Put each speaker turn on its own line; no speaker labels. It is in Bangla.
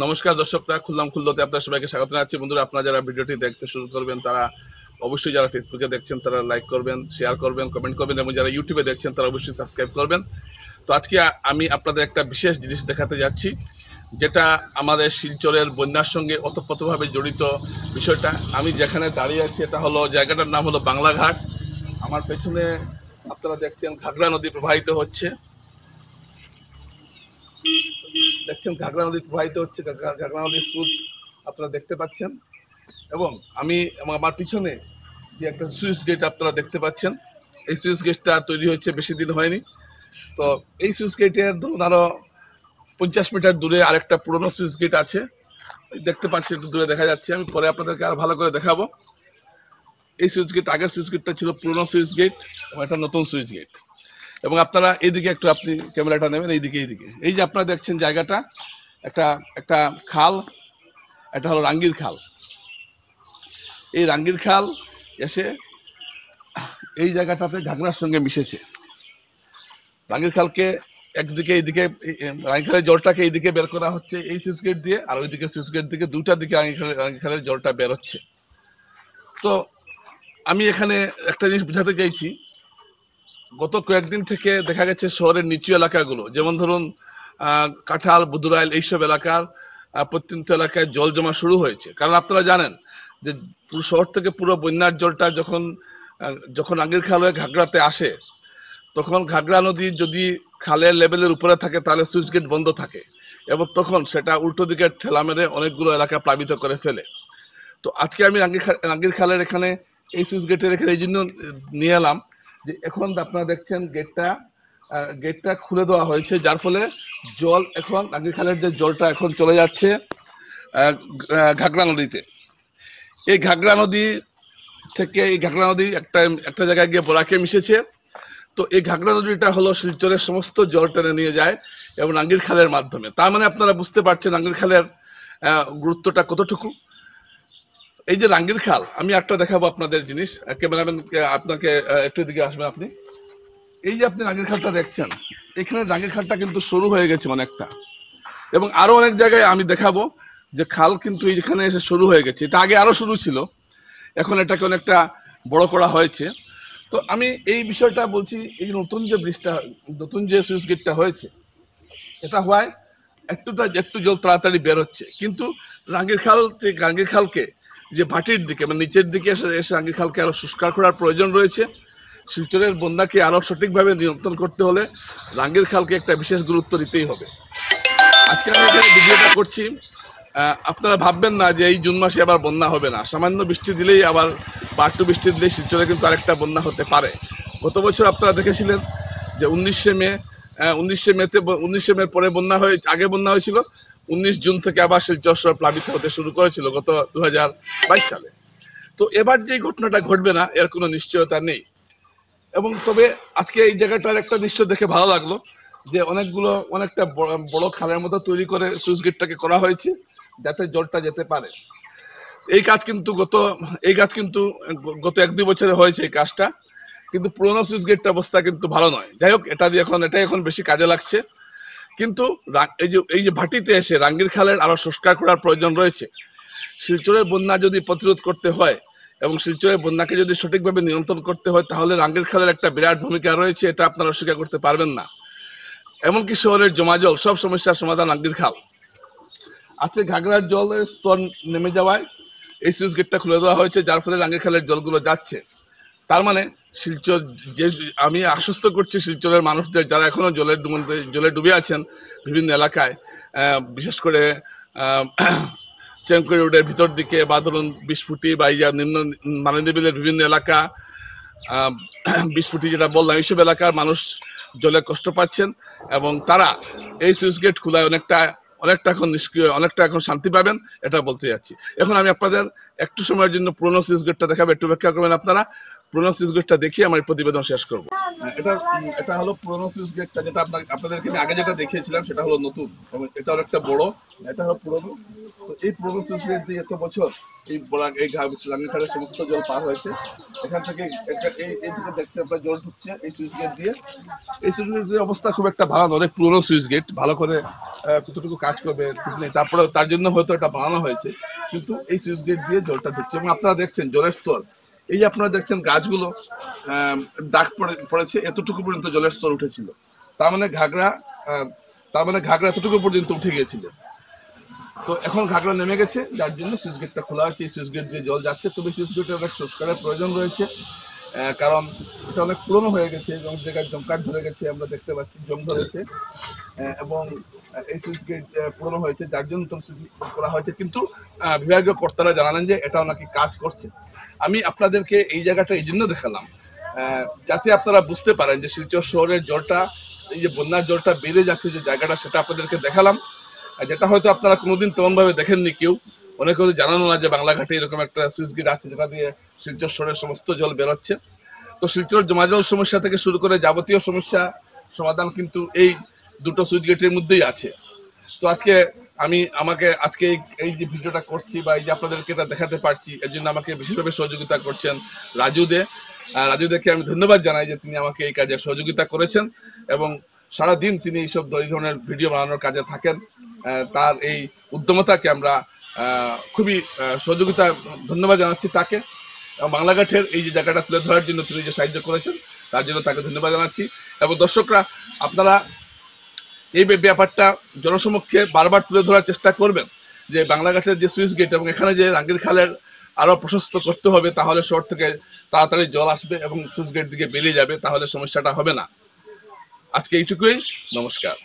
নমস্কার দর্শকরা, খুললাম খুললোতে আপনার সবাইকে স্বাগত জানাচ্ছি। বন্ধুরা, আপনারা যারা ভিডিওটি দেখতে শুরু করবেন তারা অবশ্যই, যারা ফেসবুকে দেখছেন তারা লাইক করবেন, শেয়ার করবেন, কমেন্ট করবেন, এবং যারা ইউটিউবে দেখছেন তারা অবশ্যই সাবস্ক্রাইব করবেন। তো আজকে আমি আপনাদের একটা বিশেষ জিনিস দেখাতে যাচ্ছি, যেটা আমাদের শিলচরের বন্যার সঙ্গে ওতপ্রোতভাবে জড়িত। বিষয়টা, আমি যেখানে দাঁড়িয়ে আছি এটা হলো, জায়গাটার নাম হলো বাংলাঘাট। আমার পেছনে আপনারা দেখছেন ঘাগড়া নদী প্রবাহিত হচ্ছে, ঘাগড়া নদী প্রবাহিত হচ্ছে, ঘাগড়া নদীর স্রোত আপনারা দেখতে পাচ্ছেন। এবং আমার পিছনে যে একটা সুইচ গেট আপনারা দেখতে পাচ্ছেন, এই সুইচ গেটটা তৈরি হয়েছে বেশি দিন হয়নি। তো এই সুইচ গেটের ধরুন আরো 50 মিটার দূরে আরেকটা পুরনো সুইচ গেট আছে, দেখতে পাচ্ছি, একটু দূরে দেখা যাচ্ছে। আমি পরে আপনাদেরকে আরো ভালো করে দেখাবো। এই সুইচ গেট, আগের সুইচ গেটটা ছিল পুরনো সুইচ গেট এবং এটা নতুন সুইচ গেট। এবং আপনারা এইদিকে একটু আপনি ক্যামেরাটা নেবেন, এইদিকে এই যে আপনারা দেখছেন জায়গাটা, একটা খাল, এটা হলো রাঙ্গির খাল। এই রাঙ্গির খাল এসে এই জায়গাটাতে ঘাগড়ার সঙ্গে মিশেছে। রাঙ্গির খালকে একদিকে, এইদিকে রাঙ্গির খালের জলটাকে এইদিকে বের করা হচ্ছে এই সুইচ গেট দিয়ে, আর ওইদিকে সুইচ গেট দিকে, দুটা দিকে রাঙ্গির খালের জলটা বের হচ্ছে। তো আমি এখানে একটা জিনিস বোঝাতে চাইছি, গত কয়েকদিন থেকে দেখা গেছে শহরের নিচু এলাকাগুলো, যেমন ধরুন কাঁঠাল, বুদুরাইল, এইসব এলাকার প্রত্যন্ত এলাকায় জল জমা শুরু হয়েছে। কারণ আপনারা জানেন যে শহর থেকে পুরো বন্যার জলটা যখন রাঙ্গির খাল হয়ে ঘাগড়াতে আসে, তখন ঘাগড়া নদী যদি খালের লেভেলের উপরে থাকে তাহলে সুইচ গেট বন্ধ থাকে, এবং তখন সেটা উল্টো দিকে ঠেলা মেরে অনেকগুলো এলাকা প্লাবিত করে ফেলে। তো আজকে আমি রাঙ্গির খালের এখানে এই সুইচ গেটের এখানে এই জন্য নিয়ে এলাম যে এখন আপনারা দেখছেন গেটটা খুলে দেওয়া হয়েছে, যার ফলে জল এখন রাঙ্গির খালের যে জলটা এখন চলে যাচ্ছে ঘাগড়া নদীতে। এই ঘাগড়া নদী থেকে, এই ঘাগড়া নদী একটা জায়গায় গিয়ে বরাকে মিশেছে। তো এই ঘাগড়া নদীটা হলো শিলচরের সমস্ত জল টেনে নিয়ে যায় এবং রাঙ্গির খালের মাধ্যমে। তার মানে আপনারা বুঝতে পারছেন রাঙ্গির খালের গুরুত্বটা কতটুকু। এই যে রাঙ্গির খাল, আমি একটা দেখাবো আপনাদের জিনিস, ক্যামেরাম্যান আপনাকে একটু দিকে আসবেন আপনি। এই যে আপনি রাঙ্গির খালটা দেখছেন, এখানে রাঙ্গির খালটা কিন্তু সরু হয়ে গেছে অনেকটা, এবং আরো অনেক জায়গায় আমি দেখাবো যে খাল কিন্তু এখানে এসে শুরু হয়ে গেছে। এটা আগে আরো শুরু ছিল, এখন এটাকে অনেকটা বড় করা হয়েছে। তো আমি এই বিষয়টা বলছি, এই নতুন যে ব্রিজটা, নতুন যে সুইচ গেটটা হয়েছে, এটা হওয়ায় একটু জল তাড়াতাড়ি বের হচ্ছে। কিন্তু রাঙ্গির খালকে যে ভাটির দিকে মানে নিচের দিকে এসে রাঙ্গির খালকে আরো শুষ্কার করার প্রয়োজন রয়েছে। শিলচরের বন্যাকে আরো সঠিকভাবে নিয়ন্ত্রণ করতে হলে রাঙ্গির খালকে একটা বিশেষ গুরুত্ব দিতেই হবে। আজকে আমি এখানে ভিডিওটা করছি, আপনারা ভাববেন না যে এই জুন মাসে আবার বন্যা হবে না। সামান্য বৃষ্টি দিলেই আবার একটু বৃষ্টি দিলেই শিলচরে কিন্তু আরেকটা বন্যা হতে পারে। গত বছর আপনারা দেখেছিলেন যে 19শে মে পরে আগে বন্যা হয়েছিল, 19 জুন থেকে আবার শিলচর শহর প্লাবিত হতে শুরু করেছিল গত 2022 সালে। তো এবার যে ঘটনাটা ঘটবে না এর কোনো নিশ্চয়তা নেই। এবং তবে আজকে এই জায়গাটার একটা দৃশ্য দেখে ভালো লাগলো যে অনেকটা বড় খালের মতো তৈরি করে সুইচ গেটটাকে করা হয়েছে যাতে জলটা যেতে পারে। এই কাজ কিন্তু গত 1-2 বছরে হয়েছে এই কাজটা, কিন্তু পুরোনো সুইচ গেটটা অবস্থা কিন্তু ভালো নয়। যাই হোক, এটাই এখন বেশি কাজে লাগছে। কিন্তু এই যে ভাটিতে এসে রাঙ্গির খালের আরো সংস্কার করার প্রয়োজন রয়েছে। শিলচরের বন্যা যদি প্রতিরোধ করতে হয় এবং শিলচরের বন্যাকে যদি সঠিকভাবে নিয়ন্ত্রণ করতে হয়, তাহলে রাঙ্গির খালের একটা বিরাট ভূমিকা রয়েছে, এটা আপনারা অস্বীকার করতে পারবেন না। এমনকি শহরের জমাজল সব সমস্যার সমাধান রাঙ্গির খাল। আজকে ঘাগড়ার জলের স্তর নেমে যাওয়ায় এই সুইচ গেটটা খুলে দেওয়া হয়েছে, যার ফলে রাঙ্গির খালের জলগুলো যাচ্ছে। তার মানে শিলচর, আমি আশ্বস্ত করছি শিলচরের মানুষদের যারা এখনো জলে ডুবে আছেন বিভিন্ন এলাকায়, বিশেষ করে চেঙ্কুরি রোডের ভিতর দিকে বা ধরুন 20 ফুটি বা নিম্ন মাননীবিলের বিভিন্ন এলাকা, 20 ফুটি যেটা বললাম, এইসব এলাকার মানুষ জলে কষ্ট পাচ্ছেন এবং তারা এই সুইচ গেট খোলায় অনেকটা এখন নিষ্ক্রিয়, অনেকটা এখন শান্তি পাবেন, এটা বলতে যাচ্ছি। এখন আমি আপনাদের একটু সময়ের জন্য পুরোনো সুইচ গেটটা দেখাবো, একটু অপেক্ষা করবেন আপনারা। পুরোনো সুইচ গেটটা দেখিয়ে আমার প্রতিবেদন শেষ করব। এটা এটা হলো পুরোনো সুইচ গেটটা, যেটা আপনাদেরকে আমি আগে যেটা দেখিয়েছিলাম সেটা হলো নতুন, এবং এটা হলো একটা বড়, এটা হলো পুরোনো। তো এই পুরোনো সুইচ গেট দিয়ে এত বছর এই রাঙ্গিরখালের সমস্ত জল পার হয়েছে। এখান থেকে এই দিকে দেখছেন আপনার জল ঢুকছে এই সুইচ গেট দিয়ে। এই সুইচ গেটের অবস্থা খুব একটা ভালো নয়, অনেক পুরোনো সুইচ গেট, ভালো করে কতটুকু কাজ করবে ঠিক নেই, তারপরে তার জন্য হয়তো এটা বানানো হয়েছে। কিন্তু এই সুইচ গেট দিয়ে জলটা ঢুকছে, এবং আপনারা দেখছেন জলের স্তর, এই যে আপনারা দেখছেন গাছগুলো দাগ পড়েছে, এতটুকু পর্যন্ত জলের স্তর উঠেছিল। তার মানে ঘাগড়া এতটুকু পর্যন্ত উঠে গিয়েছিল। তো এখন ঘাগড়া নেমে গেছে, যার জন্য সুইচ গেটটা খোলা হয়েছে, এই সুইচ গেট দিয়ে জল যাচ্ছে। তবে সুইচ গেটে অনেক সংস্কারের প্রয়োজন রয়েছে, কারণ এটা অনেক পুরনো হয়ে গেছে, এবং জায়গায় জমকাট ধরে গেছে, আমরা দেখতে পাচ্ছি জং ধরেছে, এবং এই সুইচ গেট পুরনো হয়েছে, যার জন্য করা হয়েছে। কিন্তু বিভাগীয় কর্তারা জানালেন যে এটাও নাকি কাজ করছে। আমি আপনাদেরকে এই জায়গাটা এই জন্য দেখালাম যাতে আপনারা বুঝতে পারেন যে শিলচর শহরের জলটা, এই যে বন্যার জলটা বেড়ে যাচ্ছে যে জায়গাটা, সেটা আপনাদেরকে দেখালাম, যেটা হয়তো আপনারা কোনোদিন তেমন ভাবে দেখেননি কেউ। অনেকে হয়তো জানানো না যে বাংলাঘাটে এরকম একটা সুইচ গেট আছে যেটা দিয়ে শিলচর শহরের সমস্ত জল বেরোচ্ছে। তো শিলচর জমাজল সমস্যা থেকে শুরু করে যাবতীয় সমস্যা সমাধান কিন্তু এই দুটো সুইচ গেটের মধ্যেই আছে। তো আজকে আজকে এই যে ভিডিওটা করছি বা এই যে আপনাদেরকে এটা দেখাতে পারছি, এর জন্য আমাকে বিশেষভাবে সহযোগিতা করছেন রাজুদেরকে আমি ধন্যবাদ জানাই যে তিনি আমাকে এই কাজে সহযোগিতা করেছেন, এবং সারাদিন তিনি এইসব এই ধরনের ভিডিও বানানোর কাজে থাকেন। তার এই উদ্যমতাকে আমরা খুবই ধন্যবাদ জানাচ্ছি তাকে, এবং বাংলাঘাটের এই যে জায়গাটা তুলে ধরার জন্য তিনি যে সাহায্য করেছেন তার জন্য তাকে ধন্যবাদ জানাচ্ছি। এবং দর্শকরা, আপনারা এই ব্যাপারটা জনসমক্ষে বারবার তুলে ধরার চেষ্টা করবেন যে বাংলাঘাটের যে সুইচ গেট এবং এখানে যে রাঙ্গিরখালের আরো প্রশস্ত করতে হবে, তাহলে শহর থেকে তাড়াতাড়ি জল আসবে এবং সুইচ গেট দিকে বেরিয়ে যাবে, তাহলে সমস্যাটা হবে না। আজকে এইটুকুই, নমস্কার।